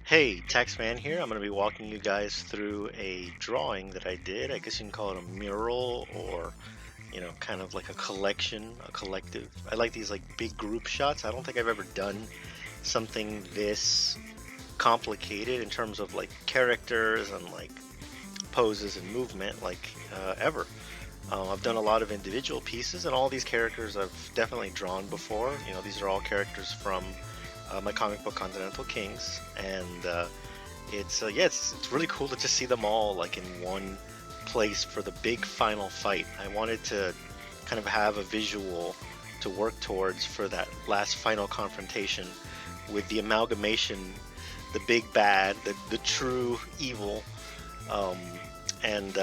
Hey, Taxman here. I'm going to be walking you guys through a drawing that I did. I guess you can call it a mural or, kind of like a collection, a collective. I like these like big group shots. I don't think I've ever done something this complicated in terms of like characters and like poses and movement ever. I've done a lot of individual pieces, and all these characters I've definitely drawn before. These are all characters from my comic book Continental Kings, and it's really cool to just see them all like in one place for the big final fight. I wanted to kind of have a visual to work towards for that last final confrontation with the amalgamation, the big bad, the true evil, um, and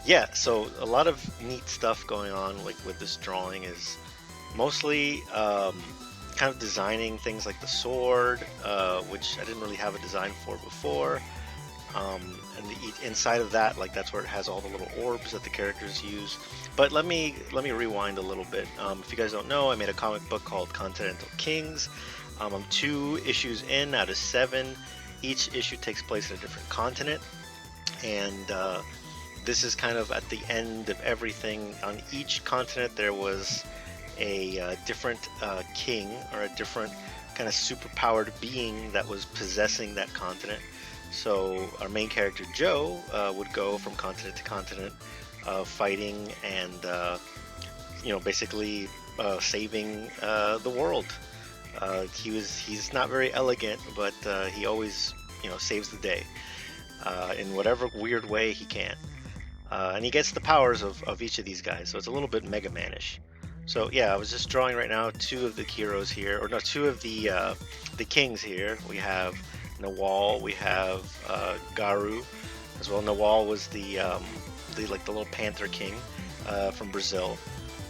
yeah, so a lot of neat stuff going on like with this drawing is mostly kind of designing things like the sword, which I didn't really have a design for before. And inside of that, like that's where it has all the little orbs that the characters use. But let me rewind a little bit. If you guys don't know, I made a comic book called Continental Kings. I'm 2 issues in out of 7. Each issue takes place in a different continent, and this is kind of at the end of everything. On each continent, there was a different king or a different kind of superpowered being that was possessing that continent. So our main character Joe would go from continent to continent, fighting and basically saving the world. He's not very elegant, but he always saves the day in whatever weird way he can. And he gets the powers of each of these guys, so it's a little bit Mega Man-ish. So yeah, I was just drawing right now 2 of the heroes here, or no, 2 of the kings here. We have Nawal, we have Garu, as well. Nawal was the little panther king from Brazil.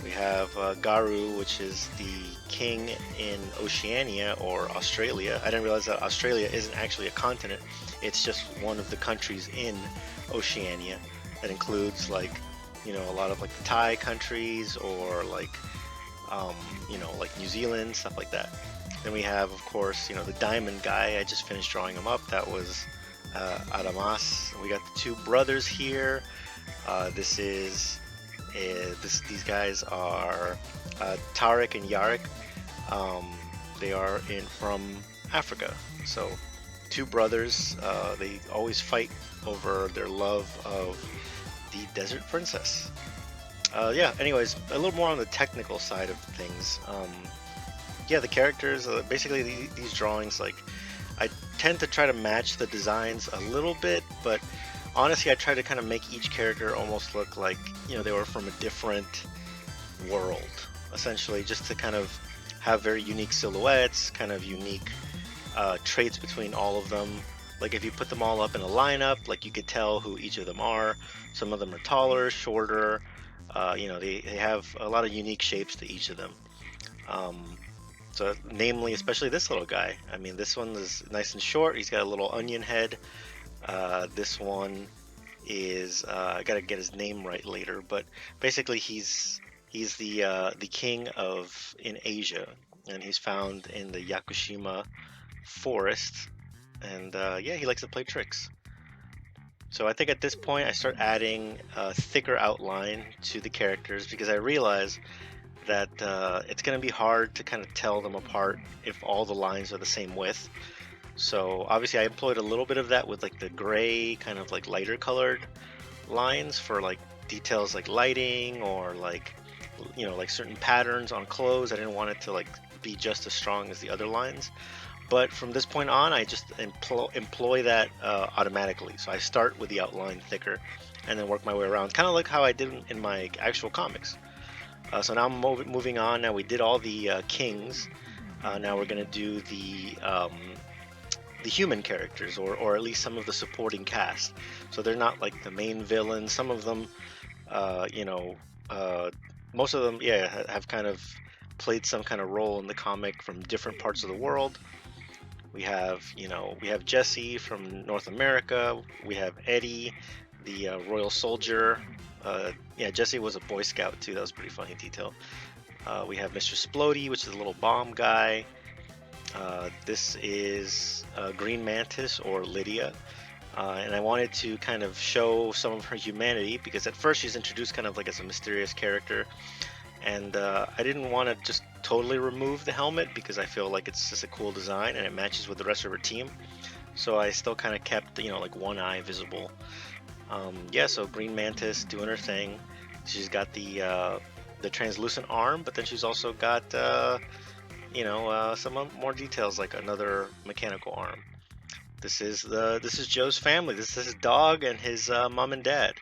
We have Garu, which is the king in Oceania or Australia. I didn't realize that Australia isn't actually a continent. It's just one of the countries in Oceania that includes a lot of like the Thai countries or like New Zealand, stuff like that. Then we have, of course, the diamond guy. I just finished drawing him up. That was Adamas. We got the 2 brothers here. These guys are Tarek and Yarek. They are from Africa. So 2 brothers. They always fight over their love of the desert princess. Yeah, anyways, a little more on the technical side of things. Yeah, the characters, basically these drawings, like, I tend to try to match the designs a little bit, but honestly, I try to kind of make each character almost look like, they were from a different world, essentially, just to kind of have very unique silhouettes, kind of unique traits between all of them. Like if you put them all up in a lineup, like you could tell who each of them are. Some of them are taller, shorter. They have a lot of unique shapes to each of them. So namely, especially this little guy. I mean, this one is nice and short. He's got a little onion head. This one is I gotta get his name right later, but basically he's the king in Asia, and he's found in the Yakushima forest. And yeah, he likes to play tricks. So I think at this point I start adding a thicker outline to the characters because I realize that it's going to be hard to kind of tell them apart if all the lines are the same width. So obviously I employed a little bit of that with like the gray, kind of like lighter colored lines for like details like lighting or like like certain patterns on clothes. I didn't want it to like be just as strong as the other lines. But from this point on, I just employ that automatically. So I start with the outline thicker and then work my way around, kind of like how I did in my actual comics. So now I'm moving on. Now we did all the kings. Now we're going to do the human characters, or at least some of the supporting cast. So they're not like the main villains. Some of them, most of them, yeah, have kind of played some kind of role in the comic from different parts of the world. We have Jesse from North America. We have Eddie, the Royal Soldier. Yeah, Jesse was a Boy Scout too. That was a pretty funny detail. We have Mr. Splody, which is a little bomb guy. This is Green Mantis, or Lydia. And I wanted to kind of show some of her humanity, because at first she's introduced kind of like as a mysterious character, and I didn't want to just totally remove the helmet because I feel like it's just a cool design and it matches with the rest of her team. So I still kind of kept, like one eye visible. Yeah, so Green Mantis doing her thing. She's got the translucent arm, but then she's also got some more details like another mechanical arm. This is Joe's family. This is his dog and his mom and dad.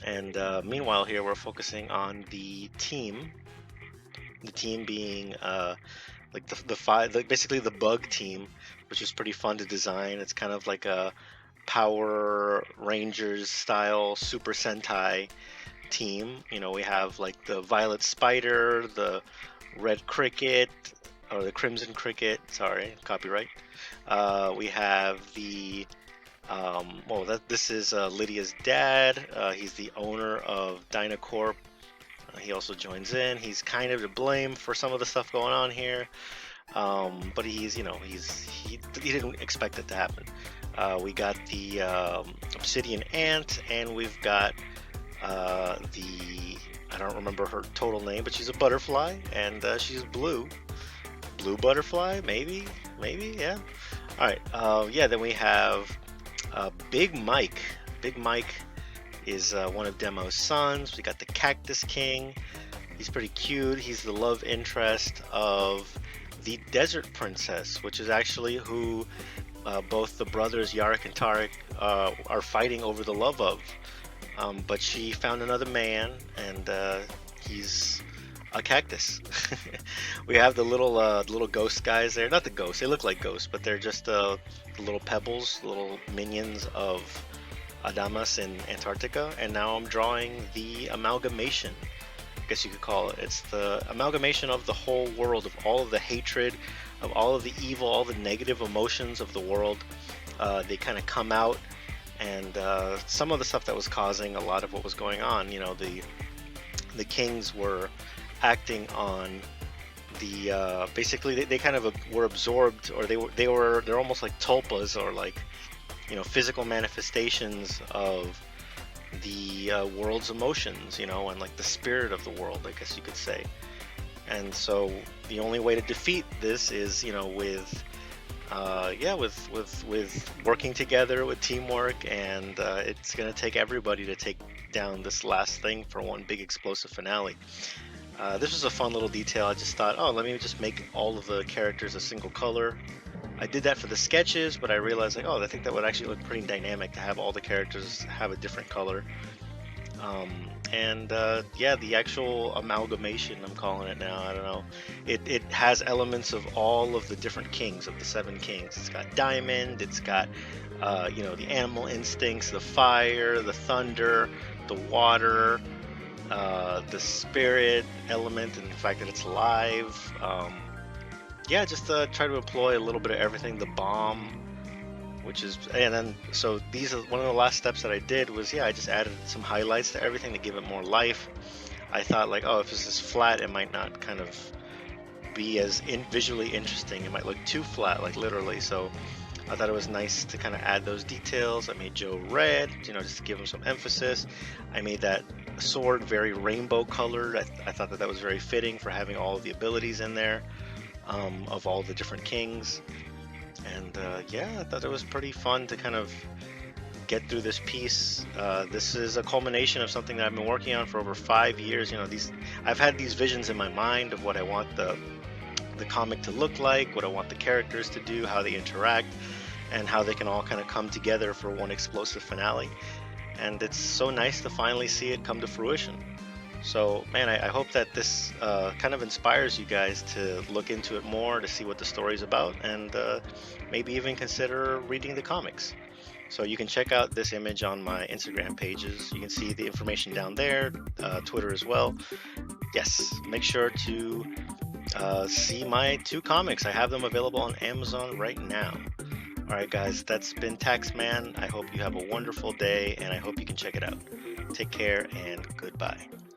And meanwhile, here we're focusing on the team. The team being like the five, like basically the bug team, which is pretty fun to design. It's kind of like a Power Rangers style Super Sentai team. We have like the Violet Spider, the Red Cricket, or the Crimson Cricket. Sorry, copyright. We have the this is Lydia's dad. He's the owner of Dynacorp. He also joins in. He's kind of to blame for some of the stuff going on here, but he didn't expect it to happen. We got the Obsidian Ant, and we've got I don't remember her total name, but she's a butterfly, and she's blue. Blue butterfly, maybe, yeah. All right, yeah. Then we have Big Mike. Big Mike is one of Demo's sons. We got the Cactus King. He's pretty cute. He's the love interest of the Desert Princess, which is actually who both the brothers Yarrick and Tarek are fighting over the love of. But she found another man, and he's a cactus. We have the little ghost guys there. Not the ghosts, they look like ghosts, but they're just the little pebbles, little minions of Adamas in Antarctica. And now I'm drawing the amalgamation, I guess you could call it. It's the amalgamation of the whole world, of all of the hatred, of all of the evil, all the negative emotions of the world. They kind of come out, and some of the stuff that was causing a lot of what was going on. The kings were acting on the basically they kind of were absorbed, or they're almost like tulpas, or like physical manifestations of the world's emotions, and like the spirit of the world, I guess you could say. And so the only way to defeat this is with working together, with teamwork, and it's going to take everybody to take down this last thing for one big explosive finale. This was a fun little detail. I just thought, oh, let me just make all of the characters a single color. I did that for the sketches, but I realized, like, oh, I think that would actually look pretty dynamic to have all the characters have a different color. Yeah, the actual amalgamation, I'm calling it now, I don't know. It has elements of all of the different kings, of the 7 kings. It's got diamond, it's got, the animal instincts, the fire, the thunder, the water, the spirit element, and the fact that it's alive. Yeah, just try to employ a little bit of everything. The bomb, and then so these are one of the last steps that I did was, I just added some highlights to everything to give it more life. I thought, like, oh, if this is flat, it might not kind of be as visually interesting. It might look too flat, like literally. So I thought it was nice to kind of add those details. I made Joe red, just to give him some emphasis. I made that sword very rainbow colored. I thought that was very fitting for having all of the abilities in there, of all the different kings. And I thought it was pretty fun to kind of get through this piece. This is a culmination of something that I've been working on for over 5 years. I've had these visions in my mind of what I want the comic to look like, what I want the characters to do, how they interact, and how they can all kind of come together for one explosive finale. And it's so nice to finally see it come to fruition. So, man, I hope that this kind of inspires you guys to look into it more, to see what the story's about, and maybe even consider reading the comics. So you can check out this image on my Instagram pages. You can see the information down there, Twitter as well. Yes, make sure to see my 2 comics. I have them available on Amazon right now. All right, guys, that's been Taxman. I hope you have a wonderful day, and I hope you can check it out. Take care, and goodbye.